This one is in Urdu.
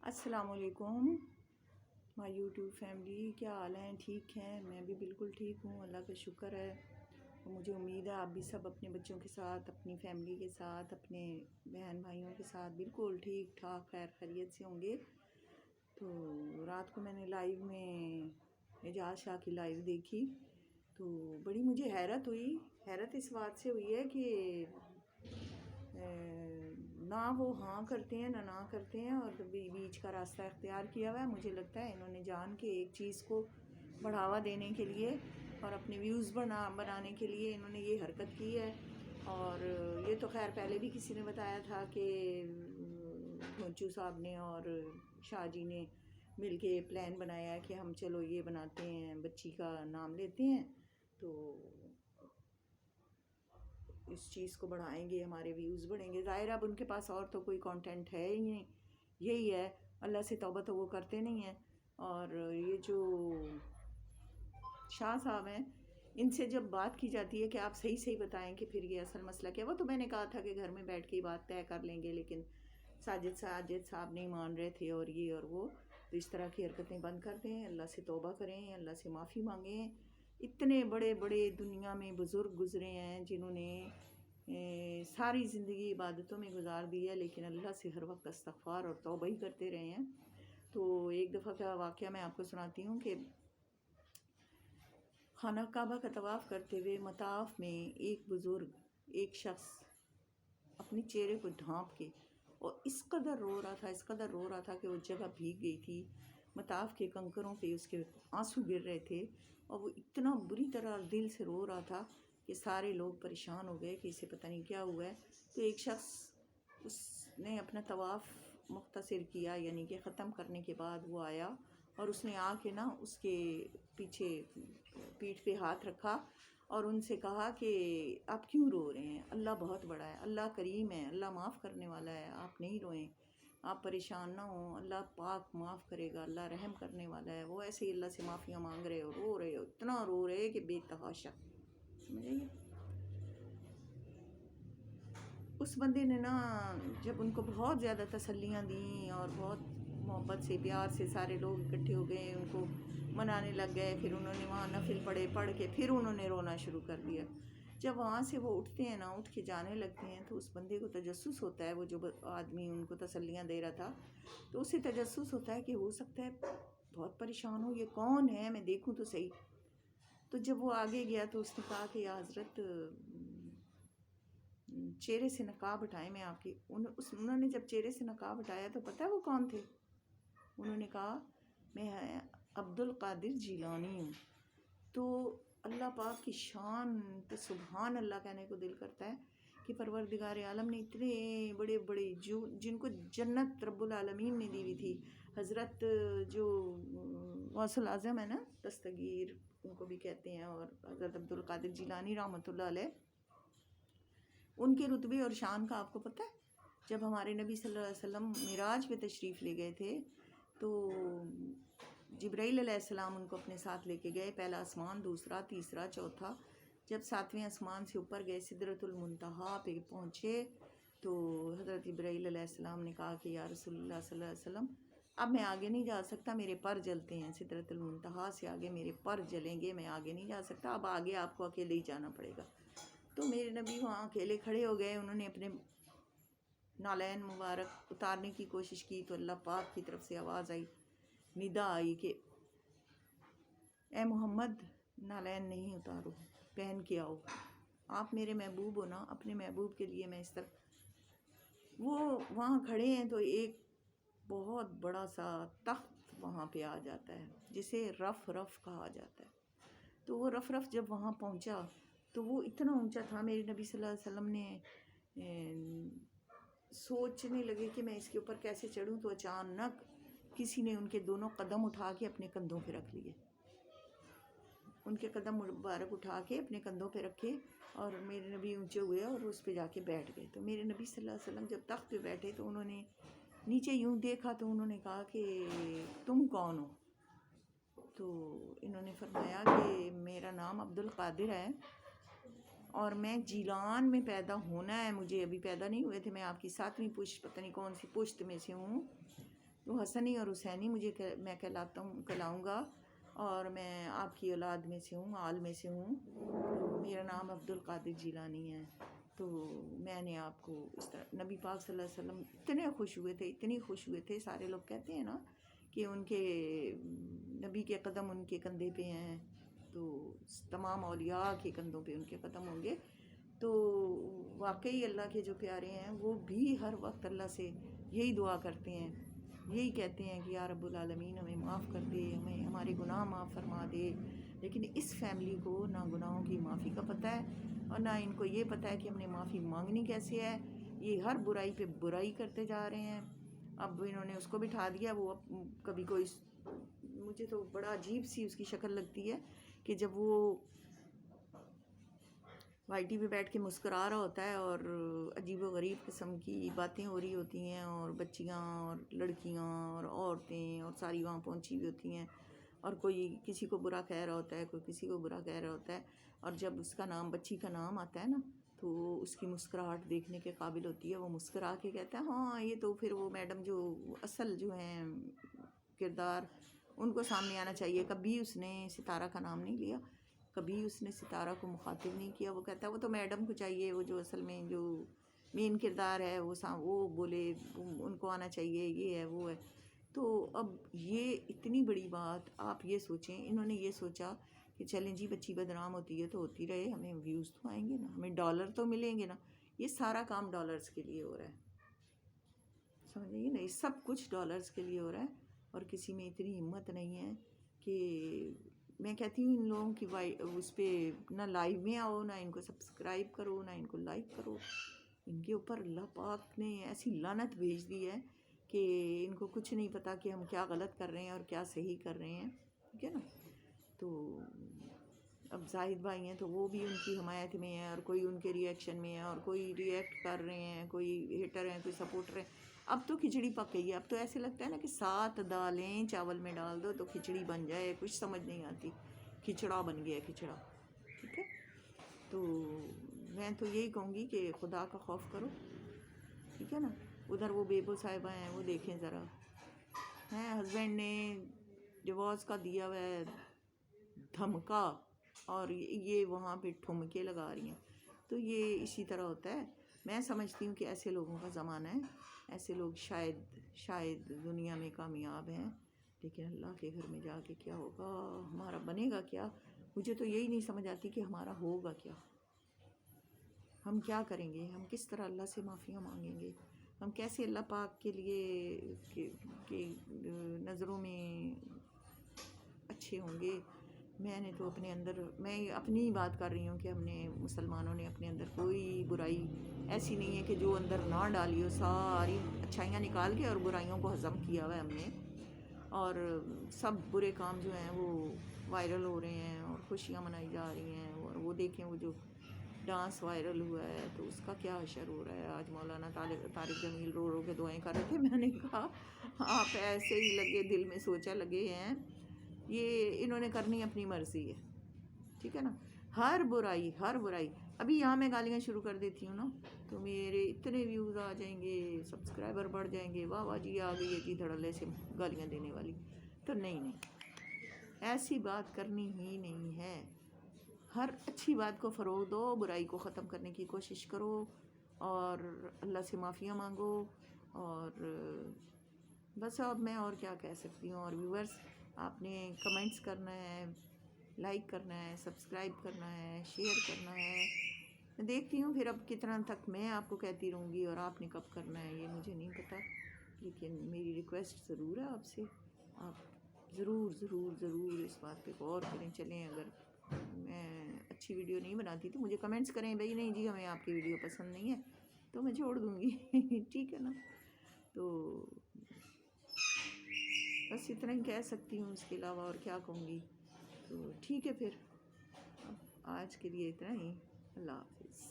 السلام علیکم مائی یوٹیوب فیملی، کیا حال ہیں؟ ٹھیک ہیں؟ میں بھی بالکل ٹھیک ہوں، اللہ کا شکر ہے۔ مجھے امید ہے آپ بھی سب اپنے بچوں کے ساتھ، اپنی فیملی کے ساتھ، اپنے بہن بھائیوں کے ساتھ بالکل ٹھیک ٹھاک خیر خیریت سے ہوں گے۔ تو رات کو میں نے لائیو میں اعجاز شاہ کی لائیو دیکھی تو بڑی مجھے حیرت ہوئی۔ حیرت اس بات سے ہوئی ہے کہ نہ وہ ہاں کرتے ہیں نہ کرتے ہیں، اور بیچ کا راستہ اختیار کیا ہوا ہے۔ مجھے لگتا ہے انہوں نے جان کے ایک چیز کو بڑھاوا دینے کے لیے اور اپنے ویوز بنانے کے لیے انہوں نے یہ حرکت کی ہے۔ اور یہ تو خیر پہلے بھی کسی نے بتایا تھا کہ گھونچو صاحب نے اور شاہ جی نے مل کے پلان بنایا کہ ہم چلو یہ بناتے ہیں، بچی کا نام لیتے ہیں تو اس چیز کو بڑھائیں گے، ہمارے ویوز بڑھیں گے۔ ظاہر اب ان کے پاس اور تو کوئی کانٹینٹ ہے ہی نہیں، یہی ہے۔ اللہ سے توبہ تو وہ کرتے نہیں ہیں۔ اور یہ جو شاہ صاحب ہیں، ان سے جب بات کی جاتی ہے کہ آپ صحیح بتائیں کہ پھر یہ اصل مسئلہ کیا، وہ تو میں نے کہا تھا کہ گھر میں بیٹھ کے ہی بات طے کر لیں گے، لیکن ساجد صاحب نہیں مان رہے تھے اور یہ اور وہ، تو اس طرح کی حرکتیں بند کر دیں، اللہ سے توبہ کریں، اللہ سے معافی مانگیں۔ اتنے بڑے بڑے دنیا میں بزرگ گزرے ہیں جنہوں نے ساری زندگی عبادتوں میں گزار دی ہے، لیکن اللہ سے ہر وقت استغفار اور توبہ ہی کرتے رہے ہیں۔ تو ایک دفعہ کا واقعہ میں آپ کو سناتی ہوں کہ خانہ کعبہ کا طواف کرتے ہوئے مطاف میں ایک شخص اپنے چہرے کو ڈھانپ کے اور اس قدر رو رہا تھا کہ وہ جگہ بھیگ گئی تھی، مطاف کے کنکروں پہ اس کے آنسو گر رہے تھے، اور وہ اتنا بری طرح دل سے رو رہا تھا کہ سارے لوگ پریشان ہو گئے کہ اسے پتہ نہیں کیا ہوا ہے۔ تو ایک شخص اس نے اپنا طواف مختصر کیا، یعنی کہ ختم کرنے کے بعد وہ آیا اور اس نے آ کے اس کے پیچھے پیٹھ پہ ہاتھ رکھا اور ان سے کہا کہ آپ کیوں رو رہے ہیں؟ اللہ بہت بڑا ہے، اللہ کریم ہے، اللہ معاف کرنے والا ہے، آپ نہیں روئیں، آپ پریشان نہ ہوں، اللہ پاک معاف کرے گا، اللہ رحم کرنے والا ہے۔ وہ ایسے ہی اللہ سے معافیاں مانگ رہے اور رو رہے، اتنا رو رہے کہ بے تحاشا، سمجھے گی؟ اس بندے نے جب ان کو بہت زیادہ تسلیاں دیں اور بہت محبت سے پیار سے سارے لوگ اکٹھے ہو گئے، ان کو منانے لگ گئے، پھر انہوں نے وہاں نفل پڑھ کے پھر انہوں نے رونا شروع کر دیا۔ جب وہاں سے وہ اٹھتے ہیں اٹھ کے جانے لگتے ہیں تو اس بندے کو تجسس ہوتا ہے، وہ جو آدمی ان کو تسلیاں دے رہا تھا، تو اسے تجسس ہوتا ہے کہ ہو سکتا ہے بہت پریشان ہو، یہ کون ہے، میں دیکھوں تو صحیح۔ تو جب وہ آگے گیا تو اس نے کہا کہ یا حضرت چہرے سے نقاب ہٹائیں، میں آپ کی انہوں نے جب چہرے سے نقاب ہٹایا تو پتہ ہے وہ کون تھے؟ انہوں نے کہا میں عبد القادر جیلانی ہوں۔ تو اللہ پاک کی شان تو سبحان اللہ کہنے کو دل کرتا ہے کہ پروردگار عالم نے اتنے بڑے بڑے جن کو جنت رب العالمین نے دی ہوئی تھی، حضرت جو غوث الاعظم ہے دستگیر ان کو بھی کہتے ہیں، اور حضرت عبد القادر جیلانی رحمۃ اللہ علیہ، ان کے رتبے اور شان کا آپ کو پتہ ہے؟ جب ہمارے نبی صلی اللہ علیہ وسلم معراج پہ تشریف لے گئے تھے تو جبرائیل علیہ السلام ان کو اپنے ساتھ لے کے گئے، پہلا آسمان، دوسرا، تیسرا، چوتھا۔ جب 7ویں آسمان سے اوپر گئے، سدرۃ المنتہا پہ پہنچے تو حضرت جبرائیل علیہ السلام نے کہا کہ یا رسول اللہ صلی اللہ علیہ وسلم، اب میں آگے نہیں جا سکتا، میرے پر جلتے ہیں، سدرۃ المنتہا سے آگے میرے پر جلیں گے، میں آگے نہیں جا سکتا، اب آگے آپ کو اکیلے ہی جانا پڑے گا۔ تو میرے نبی وہاں اکیلے کھڑے ہو گئے، انہوں نے اپنے نالین مبارک اتارنے کی کوشش کی تو اللہ پاک کی طرف سے آواز آئی، ندا آئی کہ اے محمد نالین نہیں اتارو، پہن کے آؤ، آپ میرے محبوب ہو نا، اپنے محبوب کے لیے میں اس طرح۔ وہ وہاں کھڑے ہیں تو ایک بہت بڑا سا تخت وہاں پہ آ جاتا ہے جسے رف کہا جاتا ہے۔ تو وہ رف جب وہاں پہنچا تو وہ اتنا اونچا تھا، میرے نبی صلی اللہ علیہ وسلم نے سوچنے لگے کہ میں اس کے اوپر کیسے چڑھوں، تو اچانک کسی نے ان کے دونوں قدم اٹھا کے اپنے کندھوں پہ رکھ لیے، ان کے قدم مبارک اٹھا کے اپنے کندھوں پہ رکھے اور میرے نبی اونچے ہوئے اور اس پہ جا کے بیٹھ گئے۔ تو میرے نبی صلی اللہ علیہ وسلم جب تخت پہ بیٹھے تو انہوں نے نیچے یوں دیکھا تو انہوں نے کہا کہ تم کون ہو؟ تو انہوں نے فرمایا کہ میرا نام عبد القادر ہے اور میں جیلان میں پیدا ہونا ہے، مجھے ابھی پیدا نہیں ہوئے تھے، میں آپ کی 7ویں پشت، پتہ نہیں کون سی پشت میں سے ہوں، تو حسنی اور حسینی میں کہلاؤں گا، اور میں آپ کی اولاد میں سے ہوں، آل میں سے ہوں، تو میرا نام عبد القادر جیلانی ہے۔ تو میں نے آپ کو اس طرح، نبی پاک صلی اللہ علیہ وسلم اتنے خوش ہوئے تھے، اتنی خوش ہوئے تھے، سارے لوگ کہتے ہیں نا کہ ان کے نبی کے قدم ان کے کندھے پہ ہیں، تو تمام اولیاء کے کندھوں پہ ان کے قدم ہوں گے۔ تو واقعی اللہ کے جو پیارے ہیں وہ بھی ہر وقت اللہ سے یہی دعا کرتے ہیں، یہی کہتے ہیں کہ یا رب العالمین ہمیں معاف کر دے، ہمیں ہمارے گناہ معاف فرما دے۔ لیکن اس فیملی کو نہ گناہوں کی معافی کا پتہ ہے، اور نہ ان کو یہ پتہ ہے کہ ہم نے معافی مانگنی کیسے ہے۔ یہ ہر برائی پہ برائی کرتے جا رہے ہیں۔ اب انہوں نے اس کو بٹھا دیا، وہ کبھی کوئی، مجھے تو بڑا عجیب سی اس کی شکل لگتی ہے کہ جب وہ وائی ٹی پہ بیٹھ کے مسکرا رہا ہوتا ہے اور عجیب و غریب قسم کی باتیں ہو رہی ہوتی ہیں، اور بچیاں اور لڑکیاں اور عورتیں اور ساری وہاں پہنچی ہوئی ہوتی ہیں، اور کوئی کسی کو برا کہہ رہا ہوتا ہے، کوئی کسی کو برا کہہ رہا ہوتا ہے، اور جب اس کا نام، بچی کا نام آتا ہے نا، تو اس کی مسکراہٹ دیکھنے کے قابل ہوتی ہے۔ وہ مسکرا کے کہتا ہے ہاں یہ تو پھر وہ میڈم جو اصل جو ہیں کردار، ان کو سامنے آنا چاہیے۔ کبھی اس نے ستارہ کا نام نہیں لیا، کبھی اس نے ستارہ کو مخاطب نہیں کیا۔ وہ کہتا ہے وہ تو میڈم کو چاہیے، وہ جو اصل میں جو مین کردار ہے وہ بولے، ان کو آنا چاہیے، یہ ہے وہ ہے۔ تو اب یہ اتنی بڑی بات، آپ یہ سوچیں، انہوں نے یہ سوچا کہ چلیں جی بچی بدنام ہوتی ہے تو ہوتی رہے، ہمیں ویوز تو آئیں گے نا، ہمیں ڈالر تو ملیں گے نا۔ یہ سارا کام ڈالرز کے لیے ہو رہا ہے، سمجھیے نا، یہ سب کچھ ڈالرز کے لیے ہو رہا ہے۔ اور کسی میں اتنی ہمت نہیں ہے کہ، میں کہتی ہوں ان لوگوں کی اس پہ نہ لائیو میں آؤ، نہ ان کو سبسکرائب کرو، نہ ان کو لائک کرو۔ ان کے اوپر اللہ پاک نے ایسی لعنت بھیج دی ہے کہ ان کو کچھ نہیں پتہ کہ ہم کیا غلط کر رہے ہیں اور کیا صحیح کر رہے ہیں، ٹھیک ہے نا۔ تو اب زاہد بھائی ہیں تو وہ بھی ان کی حمایت میں ہے، اور کوئی ان کے ریئیکشن میں ہے، اور کوئی ریئیکٹ کر رہے ہیں، کوئی ہیٹر ہیں، کوئی سپورٹر ہیں۔ اب تو کھچڑی پک گئی ہے، اب تو ایسے لگتا ہے نا کہ 7 دالیں چاول میں ڈال دو تو کھچڑی بن جائے، کچھ سمجھ نہیں آتی، کھچڑا بن گیا کھچڑا، ٹھیک ہے۔ تو میں تو یہی کہوں گی کہ خدا کا خوف کرو، ٹھیک ہے نا۔ ادھر وہ بیبو صاحبہ ہیں، وہ دیکھیں ذرا، ہیں ہسبینڈ نے ڈیورس کا دیا ہوا ہے دھمکا، اور یہ وہاں پہ ٹھمکے لگا رہی ہیں۔ تو یہ اسی طرح ہوتا ہے۔ میں سمجھتی ہوں کہ ایسے لوگوں کا زمانہ ہے، ایسے لوگ شاید دنیا میں کامیاب ہیں، لیکن اللہ کے گھر میں جا کے کیا ہوگا، ہمارا بنے گا کیا؟ مجھے تو یہی نہیں سمجھ آتی کہ ہمارا ہوگا کیا، ہم کیا کریں گے، ہم کس طرح اللہ سے معافیاں مانگیں گے، ہم کیسے اللہ پاک کے لیے کہ نظروں میں اچھے ہوں گے۔ میں نے تو اپنے اندر، میں اپنی بات کر رہی ہوں کہ ہم نے مسلمانوں نے اپنے اندر کوئی برائی ایسی نہیں ہے کہ جو اندر نہ ڈالی ہو، ساری اچھائیاں نکال کے اور برائیوں کو ہضم کیا ہوا ہے ہم نے، اور سب برے کام جو ہیں وہ وائرل ہو رہے ہیں اور خوشیاں منائی جا رہی ہیں۔ اور وہ دیکھیں وہ جو ڈانس وائرل ہوا ہے تو اس کا کیا اشر ہو رہا ہے۔ آج مولانا طارق جمیل رو رو کے دعائیں کر رہے تھے، میں نے کہا آپ ایسے ہی لگے دل میں سوچا لگے ہیں، یہ انہوں نے کرنی اپنی مرضی ہے، ٹھیک ہے نا۔ ہر برائی، ہر برائی، ابھی یہاں میں گالیاں شروع کر دیتی ہوں نا تو میرے اتنے ویوز آ جائیں گے، سبسکرائبر بڑھ جائیں گے، واہ واہ جی آ گئی ہے جی دھڑلے سے گالیاں دینے والی۔ تو نہیں، ایسی بات کرنی ہی نہیں ہے۔ ہر اچھی بات کو فروغ دو، برائی کو ختم کرنے کی کوشش کرو، اور اللہ سے معافیاں مانگو، اور بس اب میں اور کیا کہہ سکتی ہوں۔ اور ویورز، آپ نے کمنٹس کرنا ہے، لائک کرنا ہے، سبسکرائب کرنا ہے، شیئر کرنا ہے۔ میں دیکھتی ہوں پھر اب کتنا تک میں آپ کو کہتی رہوں گی، اور آپ نے کب کرنا ہے یہ مجھے نہیں پتہ، لیکن میری ریکویسٹ ضرور ہے آپ سے، آپ ضرور ضرور ضرور اس بات پہ غور کریں۔ چلیں اگر میں اچھی ویڈیو نہیں بناتی تو مجھے کمنٹس کریں، بھائی نہیں جی ہمیں آپ کی ویڈیو پسند نہیں ہے، تو میں چھوڑ دوں گی ٹھیک ہے نا۔ تو بس اتنا ہی کہہ سکتی ہوں، اس کے علاوہ اور کیا کہوں گی۔ تو ٹھیک ہے پھر، اب آج کے لیے اتنا ہی، اللہ حافظ۔